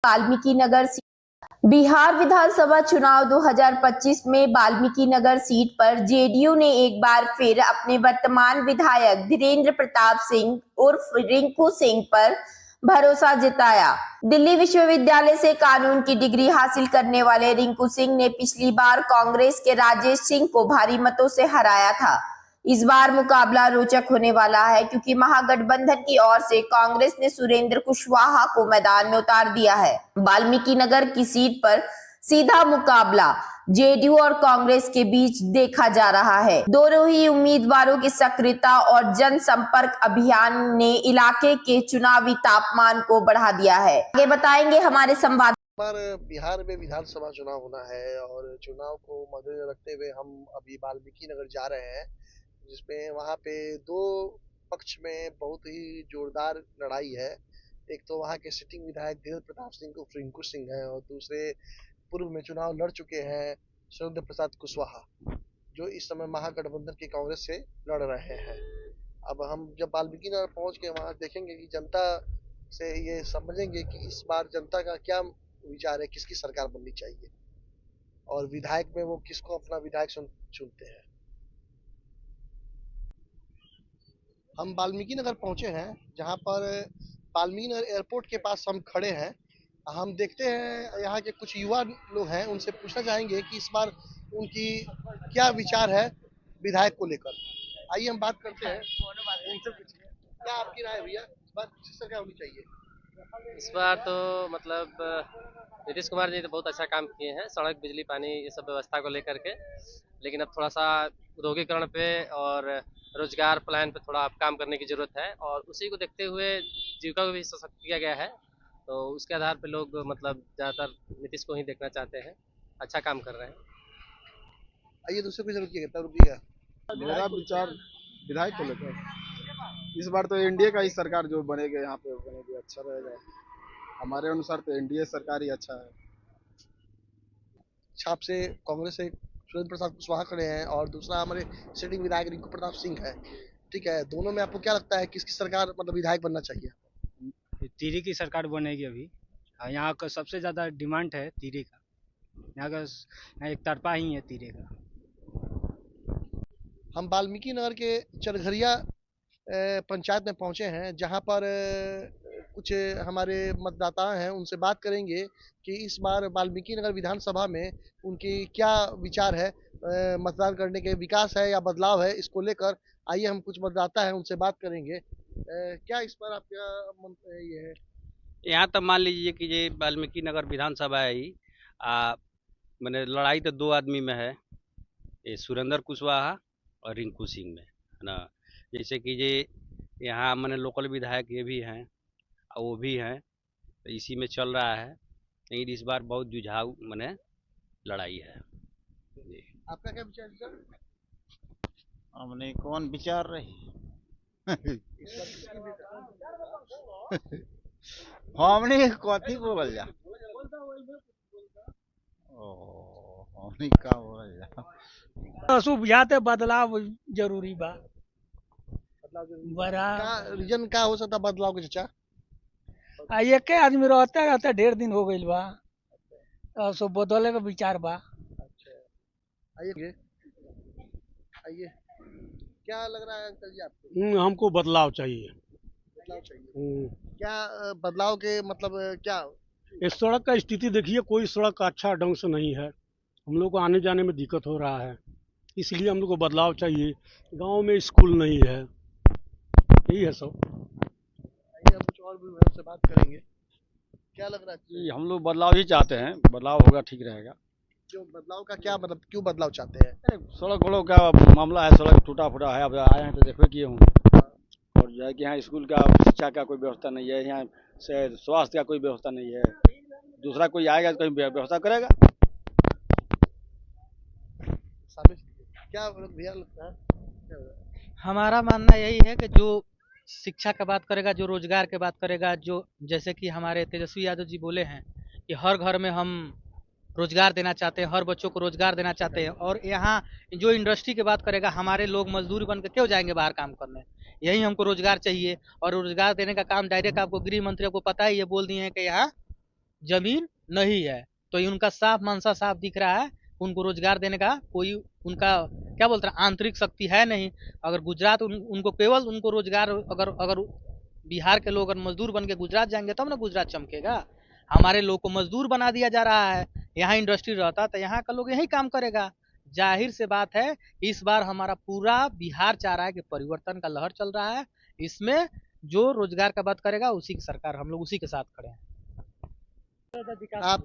वाल्मीकि नगर बिहार विधानसभा चुनाव 2025 में वाल्मीकि नगर सीट पर जेडीयू ने एक बार फिर अपने वर्तमान विधायक धीरेन्द्र प्रताप सिंह उर्फ रिंकू सिंह पर भरोसा जताया। दिल्ली विश्वविद्यालय से कानून की डिग्री हासिल करने वाले रिंकू सिंह ने पिछली बार कांग्रेस के राजेश सिंह को भारी मतों से हराया था। इस बार मुकाबला रोचक होने वाला है क्योंकि महागठबंधन की ओर से कांग्रेस ने सुरेंद्र कुशवाहा को मैदान में उतार दिया है। वाल्मीकि नगर की सीट पर सीधा मुकाबला जेडीयू और कांग्रेस के बीच देखा जा रहा है। दोनों ही उम्मीदवारों की सक्रियता और जनसंपर्क अभियान ने इलाके के चुनावी तापमान को बढ़ा दिया है। आगे बताएंगे हमारे संवाददाता। बिहार में विधानसभा चुनाव होना है और चुनाव को मद्देनजर रखते हुए हम अभी वाल्मीकि नगर जा रहे हैं, जिसमें वहाँ पे दो पक्ष में बहुत ही जोरदार लड़ाई है। एक तो वहाँ के सिटिंग विधायक धीरेन्द्र प्रताप सिंह को रिंकू सिंह है और दूसरे पूर्व में चुनाव लड़ चुके हैं सुरेंद्र प्रसाद कुशवाहा, जो इस समय महागठबंधन की कांग्रेस से लड़ रहे हैं। अब हम जब वाल्मीकि नगर पहुँच के वहाँ देखेंगे कि जनता से ये समझेंगे कि इस बार जनता का क्या विचार है, किसकी सरकार बननी चाहिए और विधायक में वो किसको अपना विधायक चुनते हैं। हम वाल्मीकि नगर पहुंचे हैं, जहां पर वाल्मीकि नगर एयरपोर्ट के पास हम खड़े हैं। हम देखते हैं यहाँ के कुछ युवा लोग हैं, उनसे पूछना चाहेंगे कि इस बार उनकी क्या विचार है विधायक को लेकर। आइए हम बात करते हैं उनसे, पूछिए क्या आपकी राय भैया, इस बार किस सरकार होनी चाहिए? इस बार तो मतलब नीतीश कुमार जी तो बहुत अच्छा काम किए हैं, सड़क बिजली पानी ये सब व्यवस्था को लेकर के। लेकिन अब थोड़ा सा उद्योगीकरण पे और रोजगार प्लान पे थोड़ा काम करने की जरूरत है और उसी को देखते हुए जीविका को भी सशक्त किया गया है, तो उसके आधार पे लोग मतलब ज़्यादातर नीतीश को ही देखना चाहते हैं। अच्छा काम कर रहे हैं। आइए दूसरे को रुकिएगा। मेरा विचार विधायक को लेकर इस बार तो एनडीए का ही सरकार जो बनेगा यहाँ पे बनेगी, अच्छा रहेगा। हमारे अनुसार तो एनडीए सरकार ही अच्छा है। छाप से कांग्रेस से सुरेंद्र प्रसाद कुशवाहा खड़े हैं और दूसरा हमारे सिटिंग विधायक रिंकू प्रताप सिंह है। ठीक है, दोनों में आपको क्या लगता है किसकी सरकार मतलब विधायक बनना चाहिए? तीरी की सरकार बनेगी अभी। यहाँ का सबसे ज्यादा डिमांड है तीरी का। यहाँ एक तरफा ही है तीरी का। हम वाल्मीकि नगर के चरघरिया पंचायत में पहुंचे हैं, जहां पर कुछ हमारे मतदाता हैं, उनसे बात करेंगे कि इस बार वाल्मीकि नगर विधानसभा में उनकी क्या विचार है, मतदान करने के विकास है या बदलाव है, इसको लेकर। आइए हम कुछ मतदाता हैं उनसे बात करेंगे। क्या इस पर आपका ये है? यहाँ तो मान लीजिए कि ये वाल्मीकि नगर विधानसभा है ही, मैंने लड़ाई तो दो आदमी में है, ये सुरेंद्र कुशवाहा और रिंकू सिंह में है ना। जैसे कि ये यहाँ मैंने लोकल विधायक ये भी हैं और वो भी हैं, तो इसी में चल रहा है। लेकिन इस बार बहुत जुझाऊ मैंने लड़ाई है। आपका क्या विचार सर? हमने कौन विचार रही हमने कथी बोल जा हमने का बोल जा सुविधा बदलाव जरूरी बा। बड़ा रीजन का हो सकता बदलाव के चाचा? एक आदमी रहते रहते ढेर दिन हो गई बा, सो बदले का विचार बा। आइए क्या लग रहा है अंकल जी आपको? हमको बदलाव चाहिए। बदलाव चाहिए। क्या बदलाव के मतलब क्या? इस सड़क का स्थिति देखिए, कोई सड़क अच्छा ढंग से नहीं है, हम लोग को आने जाने में दिक्कत हो रहा है, इसलिए हम लोग को बदलाव चाहिए। गांव में स्कूल नहीं है, यही है सब। आइए कुछ और भी उनसे बात करेंगे। क्या लग रहा है? हम लोग बदलाव ही चाहते हैं, बदलाव होगा ठीक रहेगा। क्यों बदलाव का क्या मतलब, क्यों बदलाव चाहते हैं? सड़क वड़क का मामला है, सड़क टूटा फूटा है। अब आए हैं तो देखो किए हूँ, और जो है कि यहाँ स्कूल का शिक्षा का कोई व्यवस्था नहीं है, यहाँ से स्वास्थ्य का कोई व्यवस्था नहीं है। दूसरा कोई आएगा तो कहीं व्यवस्था करेगा। क्या भैया लगता है? हमारा मानना यही है कि जो शिक्षा का बात करेगा, जो रोजगार के बात करेगा, जो जैसे कि हमारे तेजस्वी यादव जी बोले हैं कि हर घर में हम रोजगार देना चाहते हैं, हर बच्चों को रोजगार देना चाहते हैं। और यहाँ जो इंडस्ट्री की बात करेगा, हमारे लोग मजदूरी बन के क्यों जाएंगे बाहर काम करने, यही हमको रोजगार चाहिए। और रोजगार देने का काम डायरेक्ट आपको गृह मंत्री आपको पता ही ये बोल दिए हैं कि यहाँ जमीन नहीं है। तो ये उनका साफ मंशा साफ दिख रहा है, उनको रोजगार देने का कोई उनका क्या बोलते हैं आंतरिक शक्ति है नहीं। अगर गुजरात उनको केवल उनको रोजगार अगर बिहार के लोग अगर मजदूर बन के गुजरात जाएंगे तब ना गुजरात चमकेगा। हमारे लोग को मजदूर बना दिया जा रहा है। यहाँ इंडस्ट्री रहता तो यहाँ का लोग यही काम करेगा। जाहिर से बात है इस बार हमारा पूरा बिहार चाह रहा है कि परिवर्तन का लहर चल रहा है। इसमें जो रोजगार का बात करेगा उसी की सरकार, हम लोग उसी के साथ खड़े हैं। आप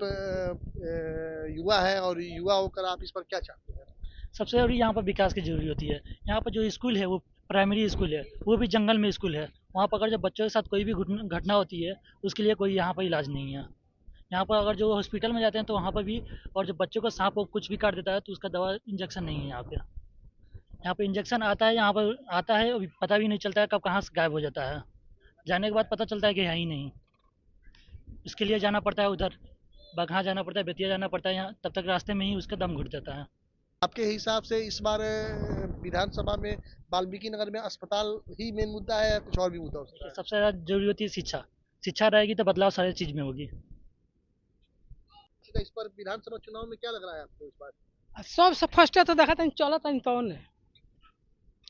युवा हैं और युवा होकर आप इस पर क्या चाहते हैं? सबसे ज़रूरी यहाँ पर विकास की ज़रूरी होती है। यहाँ पर जो स्कूल है वो प्राइमरी स्कूल है, वो भी जंगल में स्कूल है। वहाँ पर अगर जब बच्चों के साथ कोई भी घटना होती है उसके लिए कोई यहाँ पर इलाज नहीं है। यहाँ पर अगर जो हॉस्पिटल में जाते हैं तो वहाँ पर भी, और जब बच्चों को सांप कुछ भी काट देता है तो उसका दवा इंजेक्शन नहीं है यहाँ पे। यहाँ पे इंजेक्शन आता है, यहाँ पर आता है अभी पता भी नहीं चलता है कब कहाँ से गायब हो जाता है। जाने के बाद पता चलता है कि है ही नहीं। इसके लिए जाना पड़ता है उधर बगहा जाना पड़ता है, बेतिया जाना पड़ता है। यहाँ तब तक रास्ते में ही उसका दम घुट जाता है। आपके हिसाब से इस बार विधानसभा में वाल्मीकि नगर में अस्पताल ही मेन मुद्दा है या कुछ और भी मुद्दा हो सकता है? सबसे ज़्यादा जरूरी होती है शिक्षा। शिक्षा रहेगी तो बदलाव सारी चीज़ में होगी। इस पर विधानसभा चुनाव में क्या लग रहा है आपको इस बार? सबसे फर्स्ट तो देखा था चलत तो ने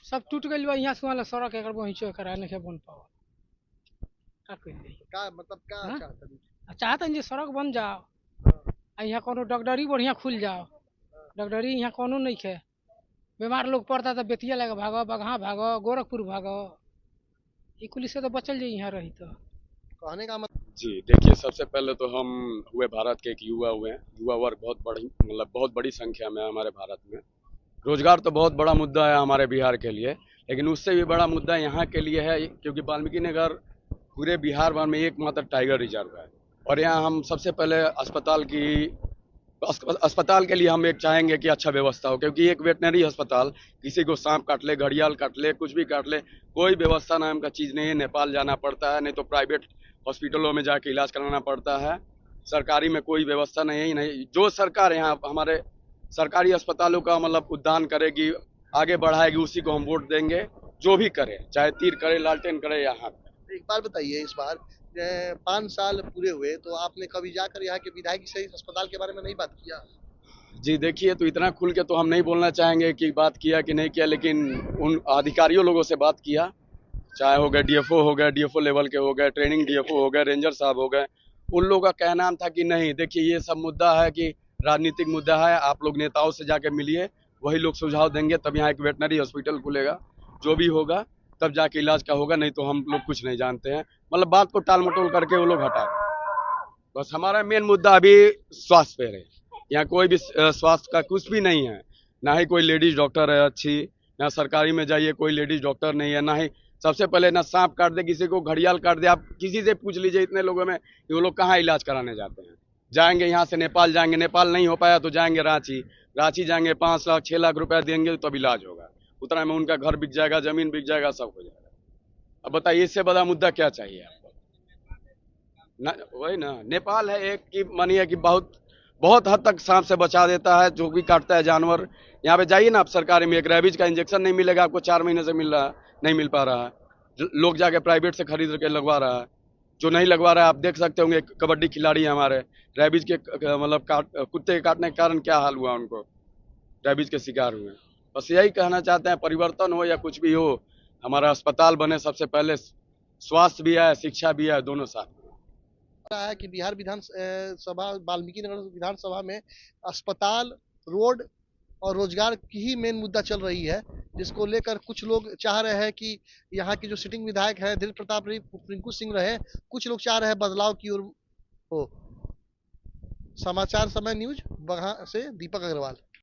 सब टूट गई बा। यहाँ से वहाँ सड़क एक पहुँचो करा नहीं बन पाओ क्या मतलब क्या हाँ? चाहते हैं? चाहते सड़क बन जाओ, यहाँ कोनो डॉक्टरी बढ़िया खुल जाओ। डॉक्टरी यहाँ कोनो नहीं है। बीमार लोग पड़ता तो बेतिया लगे भागो, बगहा भागो, गोरखपुर भागो। ये कुल से तो बचल जाए यहाँ रही तो। कहने का मतलब जी देखिए, सबसे पहले तो हम हुए भारत के एक युवा हुए हैं। युवा वर्ग बहुत बड़ी संख्या में है हमारे भारत में। रोजगार तो बहुत बड़ा मुद्दा है हमारे बिहार के लिए, लेकिन उससे भी बड़ा मुद्दा यहाँ के लिए है क्योंकि वाल्मीकि नगर पूरे बिहार भर में एकमात्र टाइगर रिजर्व है। और यहाँ हम सबसे पहले अस्पताल के लिए हम एक चाहेंगे कि अच्छा व्यवस्था हो, क्योंकि एक वेटनरी अस्पताल किसी को सांप काट ले, घड़ियाल काट ले, कुछ भी काट ले, कोई व्यवस्था नाम का चीज़ नहीं है। नेपाल जाना पड़ता है, नहीं तो प्राइवेट हॉस्पिटलों में जाके इलाज कराना पड़ता है। सरकारी में कोई व्यवस्था नहीं। जो सरकार यहाँ हमारे सरकारी अस्पतालों का मतलब उद्धान करेगी, आगे बढ़ाएगी, उसी को हम वोट देंगे। जो भी करे, चाहे तीर करे, लालटेन करे। यहाँ एक बार बताइए, इस बार 5 साल पूरे हुए तो आपने कभी जाकर यहाँ के विधायक सही अस्पताल के बारे में नहीं बात किया? जी देखिए, तो इतना खुल के तो हम नहीं बोलना चाहेंगे कि बात किया कि नहीं किया, लेकिन उन अधिकारियों लोगों से बात किया, चाहे हो गए डीएफओ हो गए, डीएफओ लेवल के हो गए, ट्रेनिंग डीएफओ हो गए, रेंजर साहब हो गए। उन लोगों का कहना था कि नहीं, देखिए ये सब मुद्दा है कि राजनीतिक मुद्दा है, आप लोग नेताओं से जाके मिलिए, वही लोग सुझाव देंगे, तब यहाँ एक वेटनरी हॉस्पिटल खुलेगा। जो भी होगा तब जाके इलाज का होगा, नहीं तो हम लोग कुछ नहीं जानते हैं। मतलब बात को टाल मटोल करके वो लोग हटा। बस हमारा मेन मुद्दा अभी स्वास्थ्य पे है। यहाँ कोई भी स्वास्थ्य का कुछ भी नहीं है, ना ही कोई लेडीज डॉक्टर है अच्छी, ना सरकारी में जाइए कोई लेडीज डॉक्टर नहीं है, ना ही सबसे पहले ना सांप काट दे किसी को, घड़ियाल काट दे, आप किसी से पूछ लीजिए इतने लोगों में कि वो लोग कहाँ इलाज कराने जाते हैं। जाएंगे यहाँ से नेपाल जाएंगे, नेपाल नहीं हो पाया तो जाएंगे रांची जाएंगे, 5 लाख 6 लाख रुपया देंगे तब इलाज होगा। उतना में उनका घर बिक जाएगा, जमीन बिक जाएगा, सब हो जाएगा। अब बताइए इससे बड़ा मुद्दा क्या चाहिए आपको? वही ना, नेपाल है एक की मानिए कि बहुत हद तक सांप से बचा देता है, जो भी काटता है जानवर। यहाँ पे जाइए ना आप सरकारी में, एक रेबीज का इंजेक्शन नहीं मिलेगा आपको, 4 महीने से नहीं मिल पा रहा है। लोग जाके प्राइवेट से खरीद के लगवा रहा है। जो नहीं लगवा रहा है, आप देख सकते होंगे, कबड्डी खिलाड़ी हमारे रेबीज के मतलब कुत्ते के काटने के कारण क्या हाल हुआ, उनको रेबीज के शिकार हुए। बस यही कहना चाहते हैं, परिवर्तन हो या कुछ भी हो, हमारा अस्पताल बने। सबसे पहले स्वास्थ्य भी है, शिक्षा भी है, दोनों साथ रहा है कि बिहार विधानसभा वाल्मीकि नगर विधानसभा में अस्पताल, रोड और रोजगार की ही मेन मुद्दा चल रही है, जिसको लेकर कुछ लोग चाह रहे हैं कि यहाँ की जो सिटिंग विधायक है धीरेन्द्र प्रताप रिंकू सिंह रहे, कुछ लोग चाह रहे हैं बदलाव की ओर हो। समाचार समय न्यूज बगहा से दीपक अग्रवाल।